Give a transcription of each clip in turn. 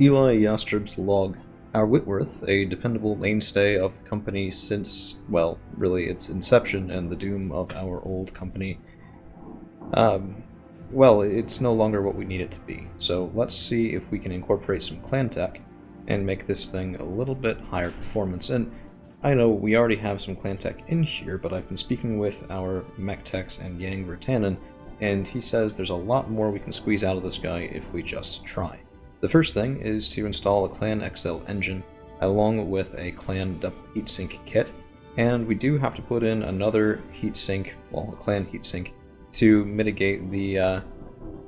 Eli Yastrib's log. Our Witworth, a dependable mainstay of the company since, well, really its inception and the doom of our old company, well, it's no longer what we need it to be. So let's see if we can incorporate some clan tech and make this thing a little bit higher performance. And I know we already have some clan tech in here, but I've been speaking with our mech techs and Yang Vertanen, and he says there's a lot more we can squeeze out of this guy if we just try. The first thing is to install a Clan XL engine, along with a Clan heatsink kit, and we do have to put in another heatsink, well, a Clan heatsink, to mitigate the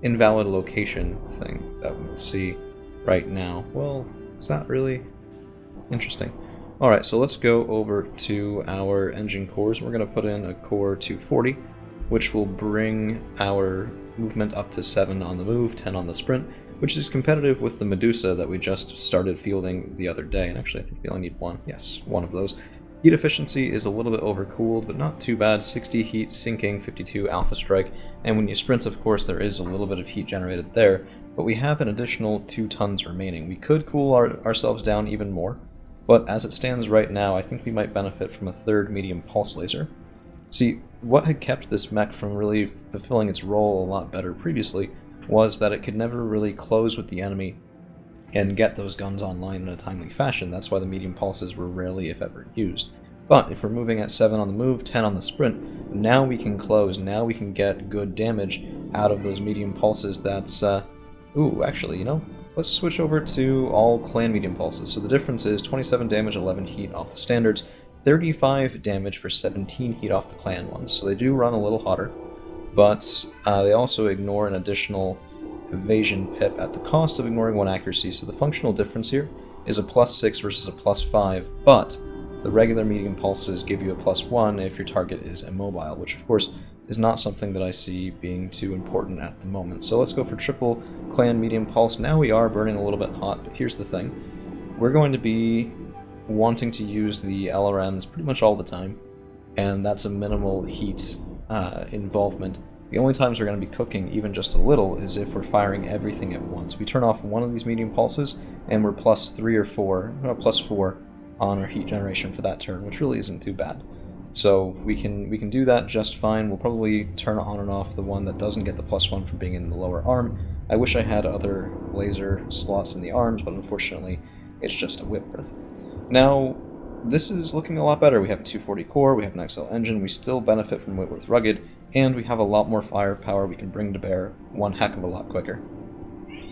invalid location thing that we'll see right now. Well, is that really interesting? Alright, so let's go over to our engine cores. We're going to put in a core 240, which will bring our movement up to 7 on the move, 10 on the sprint, which is competitive with the Medusa that we just started fielding the other day. And actually, I think we only need one. Yes, one of those. Heat efficiency is a little bit overcooled, but not too bad. 60 heat sinking, 52 alpha strike, and when you sprint, of course, there is a little bit of heat generated there, but we have an additional 2 tons remaining. We could cool ourselves down even more, but as it stands right now, I think we might benefit from a third medium pulse laser. See, what had kept this mech from really fulfilling its role a lot better previously was that it could never really close with the enemy and get those guns online in a timely fashion. That's why the medium pulses were rarely, if ever, used. But if we're moving at 7 on the move, 10 on the sprint, now we can close, now we can get good damage out of those medium pulses. That's, ooh, actually, you know, let's switch over to all clan medium pulses. So the difference is 27 damage, 11 heat off the standards, 35 damage for 17 heat off the clan ones. So they do run a little hotter, but they also ignore an additional evasion pip at the cost of ignoring 1 accuracy. So the functional difference here is a +6 versus a +5, but the regular medium pulses give you a +1 if your target is immobile, which of course is not something that I see being too important at the moment. So let's go for triple clan medium pulse. Now we are burning a little bit hot, but here's the thing. We're going to be wanting to use the LRMs pretty much all the time, and that's a minimal heat involvement. The only times we're going to be cooking even just a little is if we're firing everything at once. We turn off one of these medium pulses and we're +3 or 4, no, +4 on our heat generation for that turn, which really isn't too bad. So we can do that just fine. We'll probably turn on and off the one that doesn't get the +1 from being in the lower arm. I wish I had other laser slots in the arms, but unfortunately it's just a Witworth. Now, this is looking a lot better. We have a 240 core, we have an XL engine, we still benefit from Witworth Rugged, and we have a lot more firepower we can bring to bear one heck of a lot quicker.